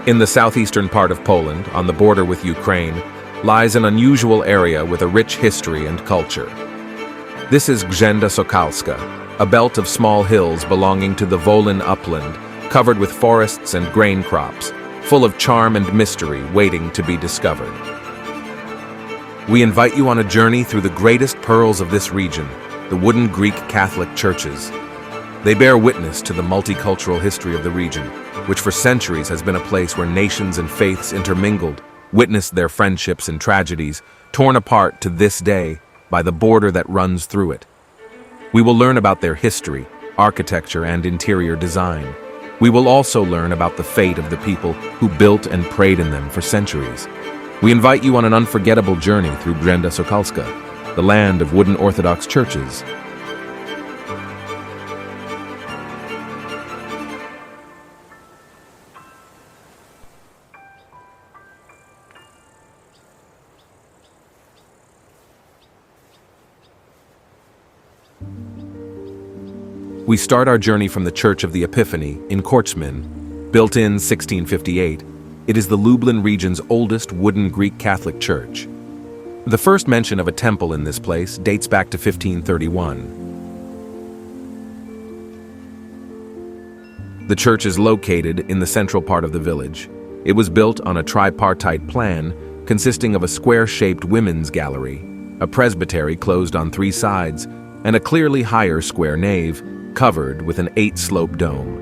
In the southeastern part of Poland, on the border with Ukraine, lies an unusual area with a rich history and culture. This is Grzęda Sokalska, a belt of small hills belonging to the Wolin upland, covered with forests and grain crops, full of charm and mystery waiting to be discovered. We invite you on a journey through the greatest pearls of this region, the wooden Greek Catholic churches. They bear witness to the multicultural history of the region, which for centuries has been a place where nations and faiths intermingled, witnessed their friendships and tragedies, torn apart to this day by the border that runs through it. We will learn about their history, architecture, and interior design. We will also learn about the fate of the people who built and prayed in them for centuries. We invite you on an unforgettable journey through Grzęda Sokalska, the land of wooden Orthodox churches. We start our journey from the Church of the Epiphany in Commune. Built in 1658, it is the Lublin region's oldest wooden Greek Catholic church. The first mention of a temple in this place dates back to 1531. The church is located in the central part of the village. It was built on a tripartite plan consisting of a square-shaped women's gallery, a presbytery closed on 3 sides, and a clearly higher square nave covered with an 8-slope dome.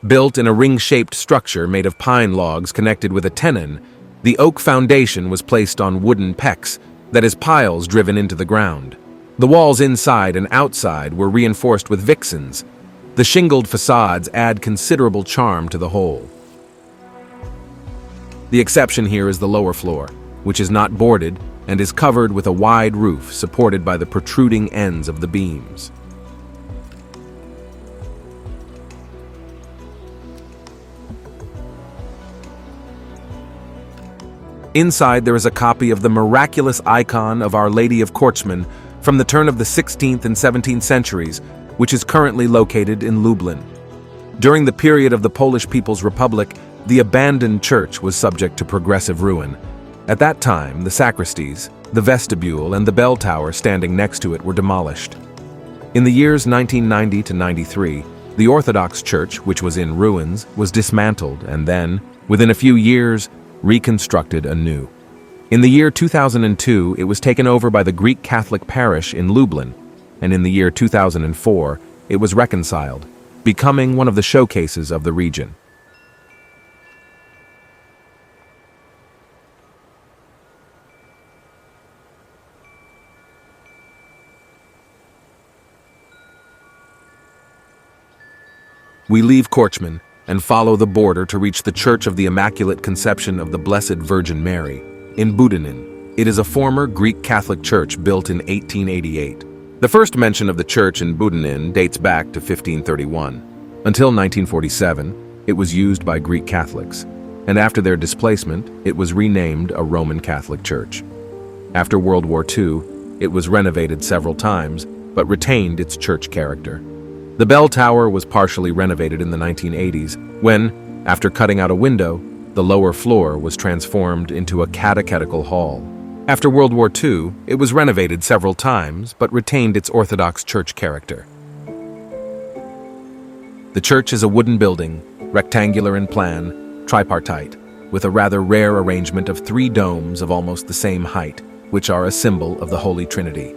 Built in a ring-shaped structure made of pine logs connected with a tenon, the oak foundation was placed on wooden pecs, that is, piles driven into the ground. The walls inside and outside were reinforced with vixens. The shingled facades add considerable charm to the whole. The exception here is the lower floor, which is not boarded and is covered with a wide roof supported by the protruding ends of the beams. Inside there is a copy of the miraculous icon of Our Lady of Commune from the turn of the 16th and 17th centuries, which is currently located in Lublin. During the period of the Polish People's Republic, the abandoned church was subject to progressive ruin. At that time, the sacristies, the vestibule, and the bell tower standing next to it were demolished. In the years 1990 to 93, the Orthodox Church, which was in ruins, was dismantled and then, within a few years, reconstructed anew. In the year 2002, it was taken over by the Greek Catholic parish in Lublin, and in the year 2004, it was reconciled, becoming one of the showcases of the region. We leave Commune and follow the border to reach the Church of the Immaculate Conception of the Blessed Virgin Mary in Budynin. It is a former Greek Catholic church built in 1888. The first mention of the church in Budynin dates back to 1531. Until 1947, it was used by Greek Catholics, and after their displacement, it was renamed a Roman Catholic church. After World War II, it was renovated several times, but retained its church character. The bell tower was partially renovated in the 1980s when, after cutting out a window, the lower floor was transformed into a catechetical hall. After World War II, it was renovated several times but retained its Orthodox church character. The church is a wooden building, rectangular in plan, tripartite, with a rather rare arrangement of 3 domes of almost the same height, which are a symbol of the Holy Trinity.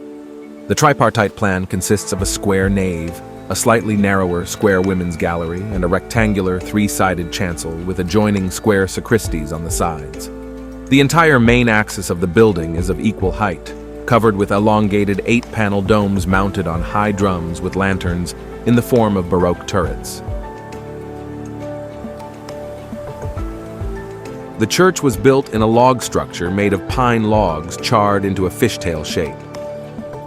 The tripartite plan consists of a square nave, a slightly narrower square women's gallery, and a rectangular 3-sided chancel with adjoining square sacristies on the sides. The entire main axis of the building is of equal height, covered with elongated 8-panel domes mounted on high drums with lanterns in the form of Baroque turrets. The church was built in a log structure made of pine logs charred into a fishtail shape.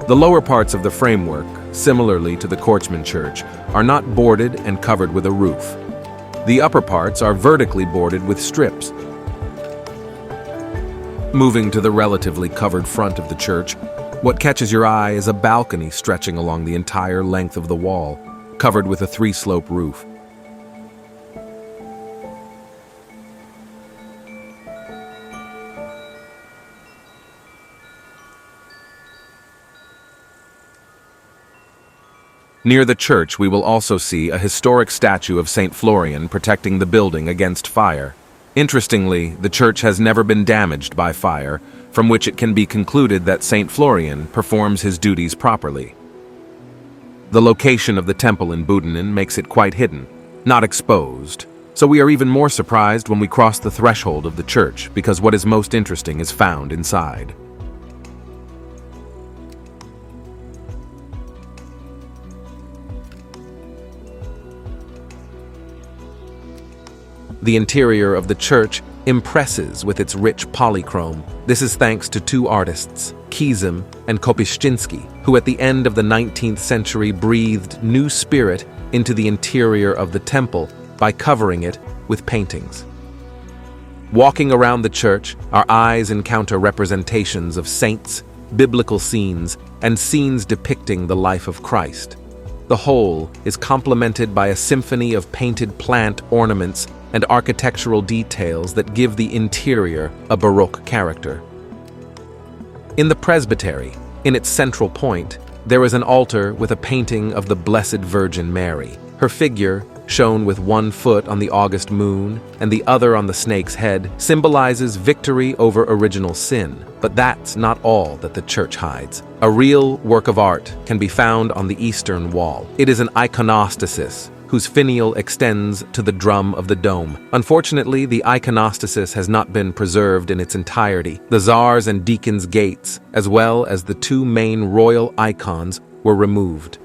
The lower parts of the framework, similarly to the Korchman church, are not boarded and covered with a roof. The upper parts are vertically boarded with strips. Moving to the relatively covered front of the church, what catches your eye is a balcony stretching along the entire length of the wall, covered with a three-slope roof. Near the church, we will also see a historic statue of St. Florian protecting the building against fire. Interestingly, the church has never been damaged by fire, from which it can be concluded that St. Florian performs his duties properly. The location of the temple in Budenin makes it quite hidden, not exposed, so we are even more surprised when we cross the threshold of the church because what is most interesting is found inside. The interior of the church impresses with its rich polychrome. This is thanks to two artists, Kizim and Kopyshchinsky, who at the end of the 19th century breathed new spirit into the interior of the temple by covering it with paintings. Walking around the church, our eyes encounter representations of saints, biblical scenes, and scenes depicting the life of Christ. The whole is complemented by a symphony of painted plant ornaments and architectural details that give the interior a Baroque character. In the presbytery, in its central point, there is an altar with a painting of the Blessed Virgin Mary. Her figure, shown with one foot on the August moon and the other on the snake's head, symbolizes victory over original sin. But that's not all that the church hides. A real work of art can be found on the eastern wall. It is an iconostasis, whose finial extends to the drum of the dome. Unfortunately, the iconostasis has not been preserved in its entirety. The Tsars and Deacons' gates, as well as the two main royal icons, were removed.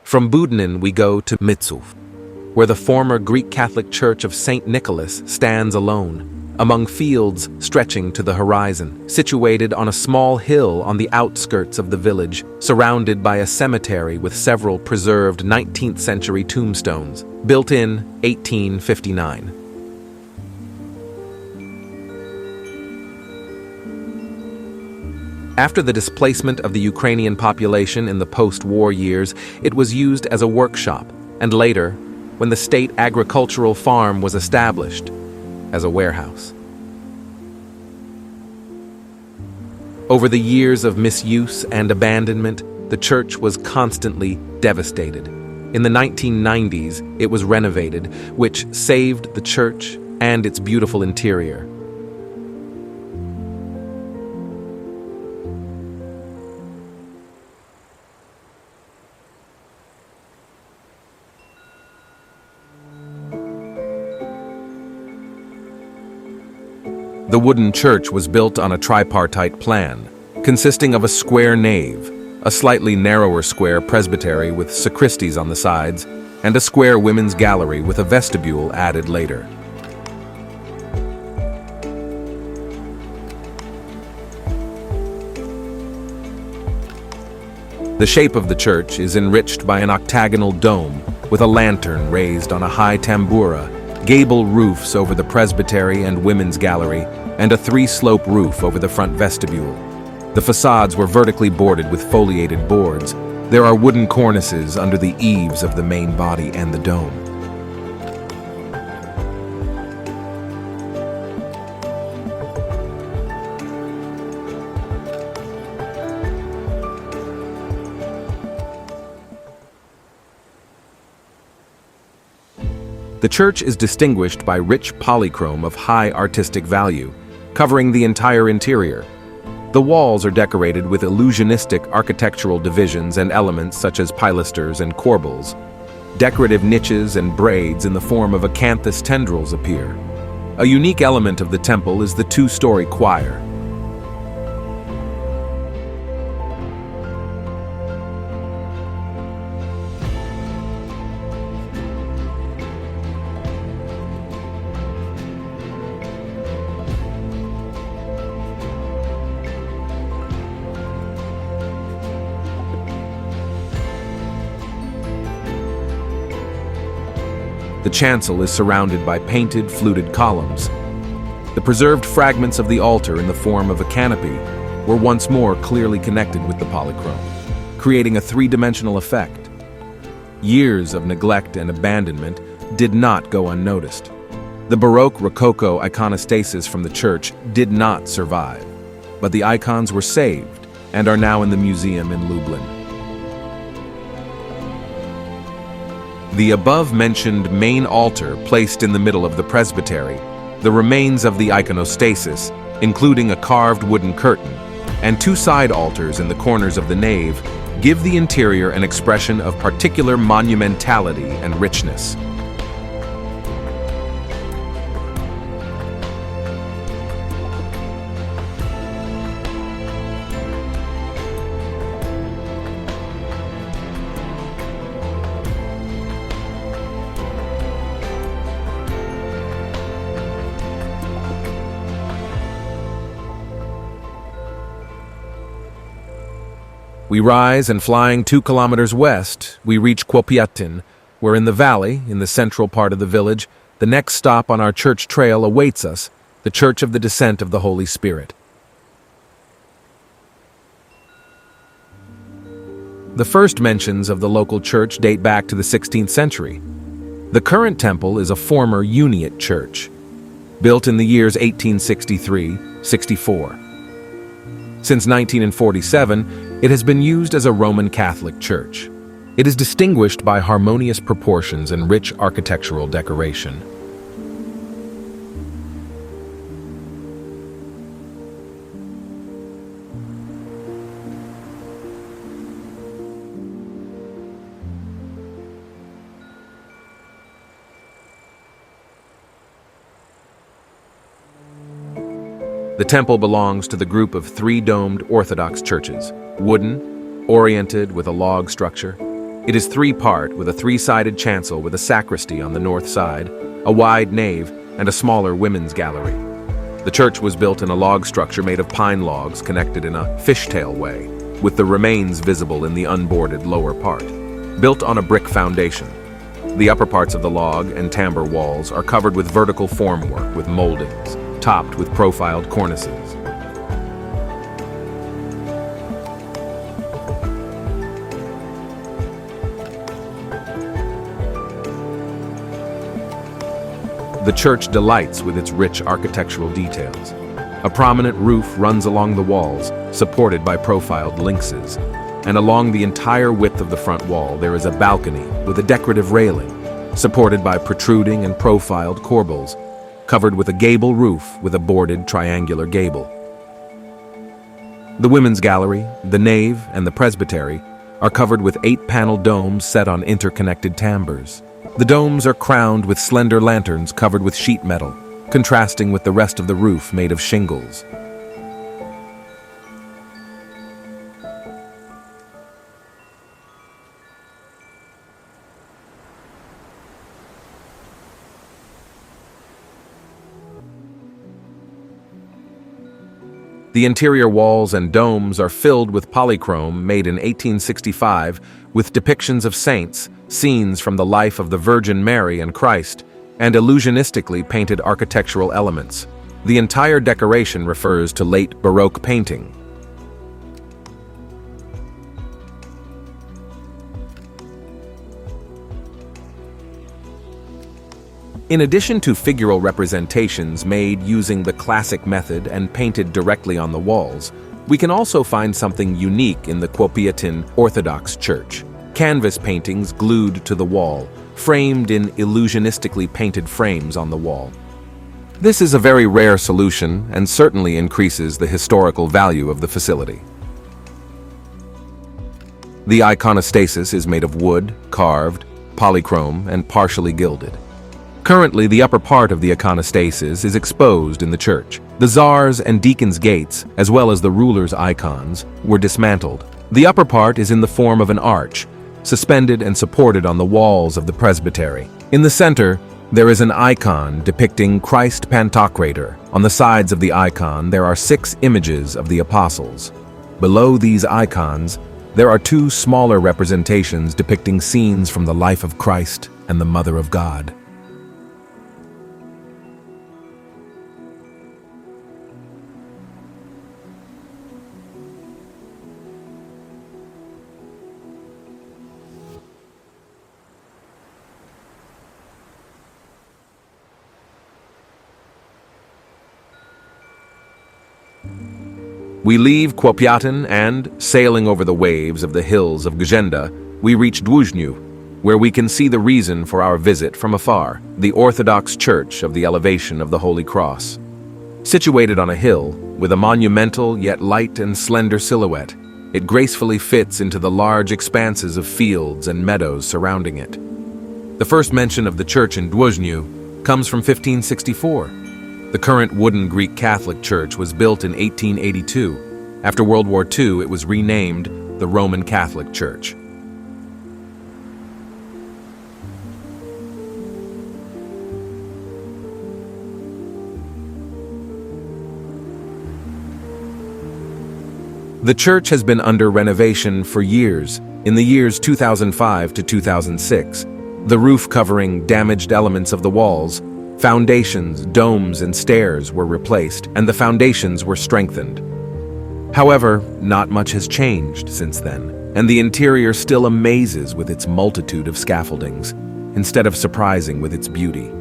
From Budenin we go to Mitsów, where the former Greek Catholic Church of St. Nicholas stands alone, among fields stretching to the horizon, situated on a small hill on the outskirts of the village, surrounded by a cemetery with several preserved 19th century tombstones, built in 1859. After the displacement of the Ukrainian population in the post-war years, it was used as a workshop, and later, when the state agricultural farm was established, as a warehouse. Over the years of misuse and abandonment, the church was constantly devastated. In the 1990s, it was renovated, which saved the church and its beautiful interior. The wooden church was built on a tripartite plan, consisting of a square nave, a slightly narrower square presbytery with sacristies on the sides, and a square women's gallery with a vestibule added later. The shape of the church is enriched by an octagonal dome with a lantern raised on a high tambura, gable roofs over the presbytery and women's gallery, and a three-slope roof over the front vestibule. The facades were vertically boarded with foliated boards. There are wooden cornices under the eaves of the main body and the dome. The church is distinguished by rich polychrome of high artistic value, covering the entire interior. The walls are decorated with illusionistic architectural divisions and elements such as pilasters and corbels. Decorative niches and braids in the form of acanthus tendrils appear. A unique element of the temple is the two-story choir. The chancel is surrounded by painted, fluted columns. The preserved fragments of the altar in the form of a canopy were once more clearly connected with the polychrome, creating a three-dimensional effect. Years of neglect and abandonment did not go unnoticed. The Baroque Rococo iconostasis from the church did not survive, but the icons were saved and are now in the museum in Lublin. The above-mentioned main altar placed in the middle of the presbytery, the remains of the iconostasis, including a carved wooden curtain, and two side altars in the corners of the nave, give the interior an expression of particular monumentality and richness. We rise, and flying 2 kilometers west, we reach Kwiatkowski, where in the valley, in the central part of the village, the next stop on our church trail awaits us, the Church of the Descent of the Holy Spirit. The first mentions of the local church date back to the 16th century. The current temple is a former Uniate church, built in the years 1863-64. Since 1947, it has been used as a Roman Catholic church. It is distinguished by harmonious proportions and rich architectural decoration. The temple belongs to the group of 3 domed Orthodox churches, wooden, oriented with a log structure. It is 3-part with a 3-sided chancel with a sacristy on the north side, a wide nave, and a smaller women's gallery. The church was built in a log structure made of pine logs connected in a fishtail way, with the remains visible in the unboarded lower part. Built on a brick foundation, the upper parts of the log and tambour walls are covered with vertical formwork with moldings, topped with profiled cornices. The church delights with its rich architectural details. A prominent roof runs along the walls, supported by profiled lynxes, and along the entire width of the front wall there is a balcony with a decorative railing, supported by protruding and profiled corbels, covered with a gable roof with a boarded triangular gable. The women's gallery, the nave, and the presbytery are covered with 8-panel domes set on interconnected timbres. The domes are crowned with slender lanterns covered with sheet metal, contrasting with the rest of the roof made of shingles. The interior walls and domes are filled with polychrome made in 1865 with depictions of saints, scenes from the life of the Virgin Mary and Christ, and illusionistically painted architectural elements. The entire decoration refers to late Baroque painting. In addition to figural representations made using the classic method and painted directly on the walls, we can also find something unique in the Kwiatkowski Orthodox Church. Canvas paintings glued to the wall, framed in illusionistically painted frames on the wall. This is a very rare solution and certainly increases the historical value of the facility. The iconostasis is made of wood, carved, polychrome, and partially gilded. Currently, the upper part of the iconostasis is exposed in the church. The czar's and deacon's gates, as well as the ruler's icons, were dismantled. The upper part is in the form of an arch, suspended and supported on the walls of the presbytery. In the center, there is an icon depicting Christ Pantocrator. On the sides of the icon, there are 6 images of the apostles. Below these icons, there are 2 smaller representations depicting scenes from the life of Christ and the Mother of God. We leave Kwiatkowski and, sailing over the waves of the hills of Grzęda, we reach Dłużniów, where we can see the reason for our visit from afar, the Orthodox Church of the Elevation of the Holy Cross. Situated on a hill, with a monumental yet light and slender silhouette, it gracefully fits into the large expanses of fields and meadows surrounding it. The first mention of the church in Dłużniów comes from 1564. The current wooden Greek Catholic Church was built in 1882. After World War II, it was renamed the Roman Catholic Church. The church has been under renovation for years. In the years 2005 to 2006, the roof covering damaged elements of the walls, foundations, domes, and stairs were replaced, and the foundations were strengthened. However, not much has changed since then, and the interior still amazes with its multitude of scaffoldings, instead of surprising with its beauty.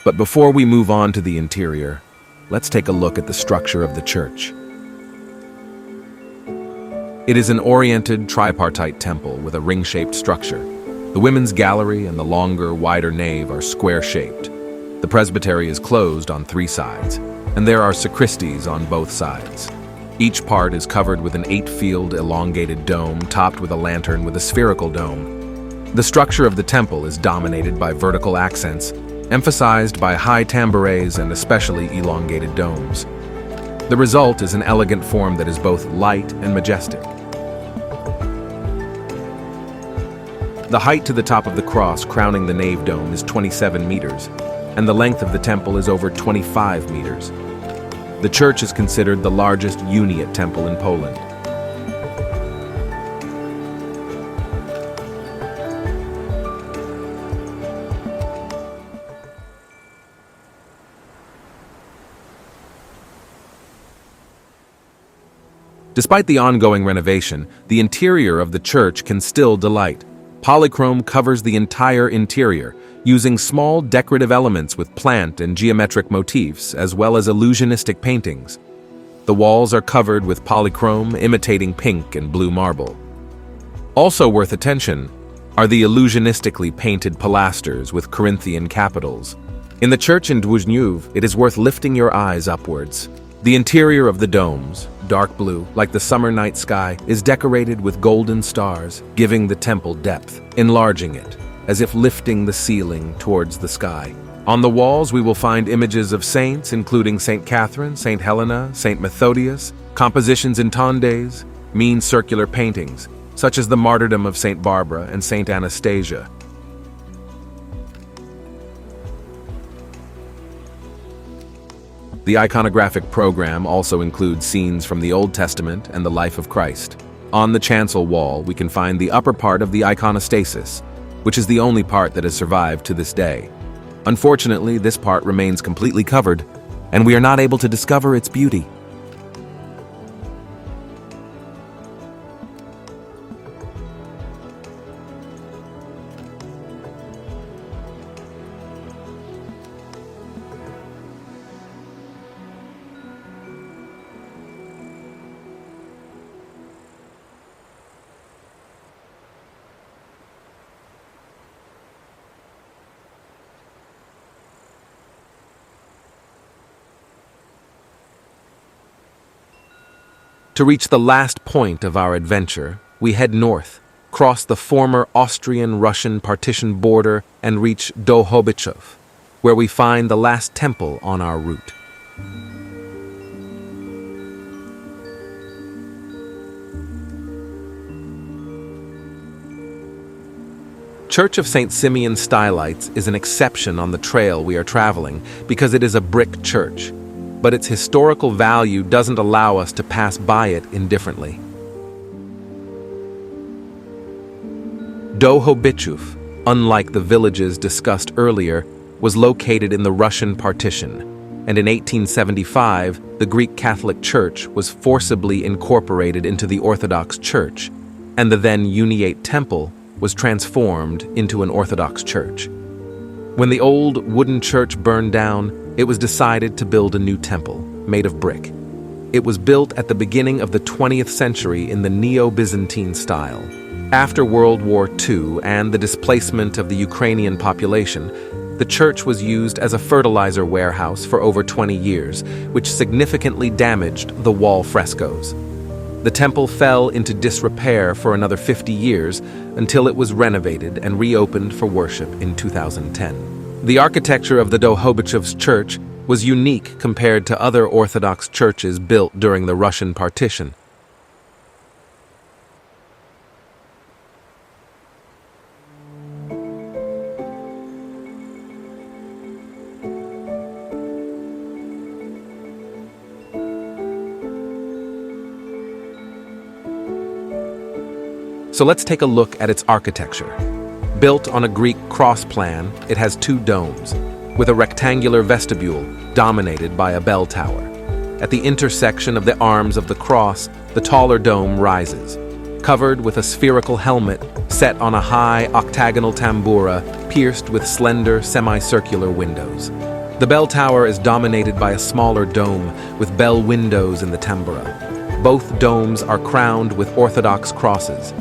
But before we move on to the interior, let's take a look at the structure of the church. It is an oriented, tripartite temple with a ring-shaped structure. The women's gallery and the longer, wider nave are square-shaped. The presbytery is closed on 3 sides, and there are sacristies on both sides. Each part is covered with an 8-field elongated dome topped with a lantern with a spherical dome. The structure of the temple is dominated by vertical accents, emphasized by high tambourines and especially elongated domes. The result is an elegant form that is both light and majestic. The height to the top of the cross crowning the nave dome is 27 meters, and the length of the temple is over 25 meters. The church is considered the largest Uniate temple in Poland. Despite the ongoing renovation, the interior of the church can still delight. Polychrome covers the entire interior, using small decorative elements with plant and geometric motifs, as well as illusionistic paintings. The walls are covered with polychrome, imitating pink and blue marble. Also worth attention are the illusionistically painted pilasters with Corinthian capitals. In the church in Dłużniów, it is worth lifting your eyes upwards. The interior of the domes, dark blue, like the summer night sky, is decorated with golden stars, giving the temple depth, enlarging it, as if lifting the ceiling towards the sky. On the walls, we will find images of saints, including Saint Catherine, Saint Helena, Saint Methodius, compositions in tondes, mean circular paintings, such as the martyrdom of Saint Barbara and Saint Anastasia. The iconographic program also includes scenes from the Old Testament and the life of Christ. On the chancel wall, we can find the upper part of the iconostasis, which is the only part that has survived to this day. Unfortunately, this part remains completely covered, and we are not able to discover its beauty. To reach the last point of our adventure, we head north, cross the former Austrian-Russian partition border, and reach Dołhobyczów, where we find the last temple on our route. Church of St. Simeon Stylites is an exception on the trail we are traveling because it is a brick church, but its historical value doesn't allow us to pass by it indifferently. Dołhobyczów, unlike the villages discussed earlier, was located in the Russian partition, and in 1875, the Greek Catholic Church was forcibly incorporated into the Orthodox Church, and the then Uniate Temple was transformed into an Orthodox church. When the old wooden church burned down, it was decided to build a new temple, made of brick. It was built at the beginning of the 20th century in the Neo-Byzantine style. After World War II and the displacement of the Ukrainian population, the church was used as a fertilizer warehouse for over 20 years, which significantly damaged the wall frescoes. The temple fell into disrepair for another 50 years until it was renovated and reopened for worship in 2010. The architecture of the Dołhobyczów Church was unique compared to other Orthodox churches built during the Russian partition. So let's take a look at its architecture. Built on a Greek cross plan, it has two domes, with a rectangular vestibule dominated by a bell tower. At the intersection of the arms of the cross, the taller dome rises, covered with a spherical helmet set on a high octagonal tambura pierced with slender semicircular windows. The bell tower is dominated by a smaller dome with bell windows in the tambura. Both domes are crowned with Orthodox crosses.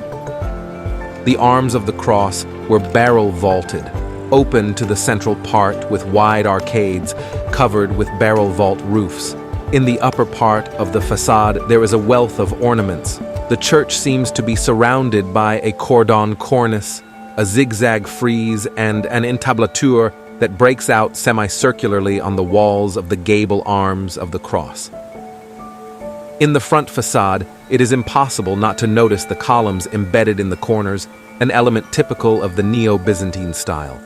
The arms of the cross were barrel vaulted, open to the central part with wide arcades covered with barrel vault roofs. In the upper part of the facade, there is a wealth of ornaments. The church seems to be surrounded by a cordon cornice, a zigzag frieze, and an entablature that breaks out semicircularly on the walls of the gable arms of the cross. In the front facade, it is impossible not to notice the columns embedded in the corners, an element typical of the Neo-Byzantine style.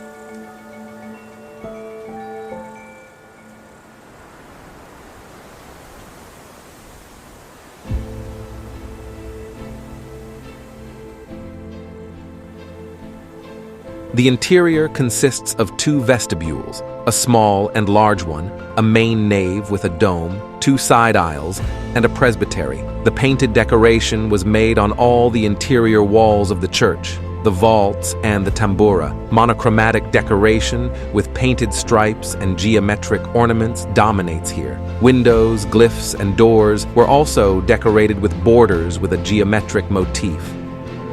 The interior consists of two vestibules, a small and large one, a main nave with a dome, two side aisles, and a presbytery. The painted decoration was made on all the interior walls of the church, the vaults and the tambura. Monochromatic decoration with painted stripes and geometric ornaments dominates here. Windows, glyphs, and doors were also decorated with borders with a geometric motif.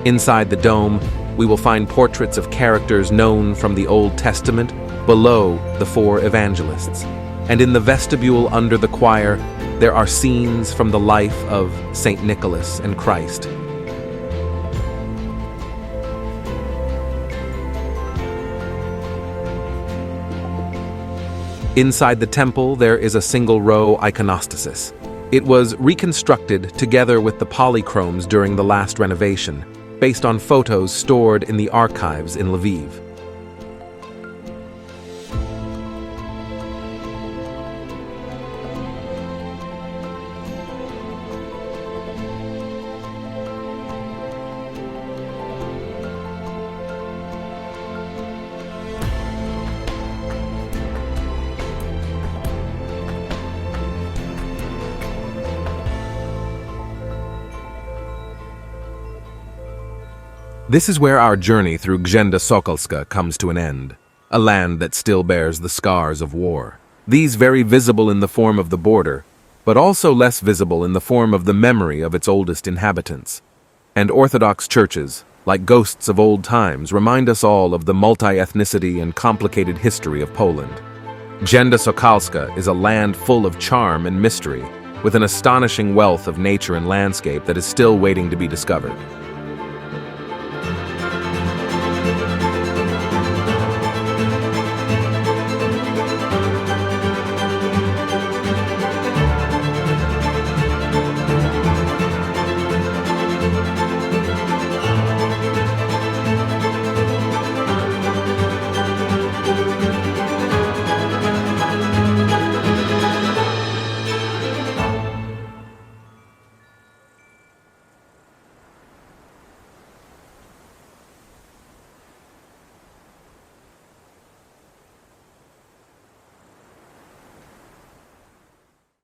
Inside the dome, we will find portraits of characters known from the Old Testament below the four evangelists. And in the vestibule under the choir, there are scenes from the life of Saint Nicholas and Christ. Inside the temple, there is a single-row iconostasis. It was reconstructed together with the polychromes during the last renovation, based on photos stored in the archives in Lviv. This is where our journey through Grzęda Sokalska comes to an end, a land that still bears the scars of war. These very visible in the form of the border, but also less visible in the form of the memory of its oldest inhabitants. And Orthodox churches, like ghosts of old times, remind us all of the multi-ethnicity and complicated history of Poland. Grzęda Sokalska is a land full of charm and mystery, with an astonishing wealth of nature and landscape that is still waiting to be discovered.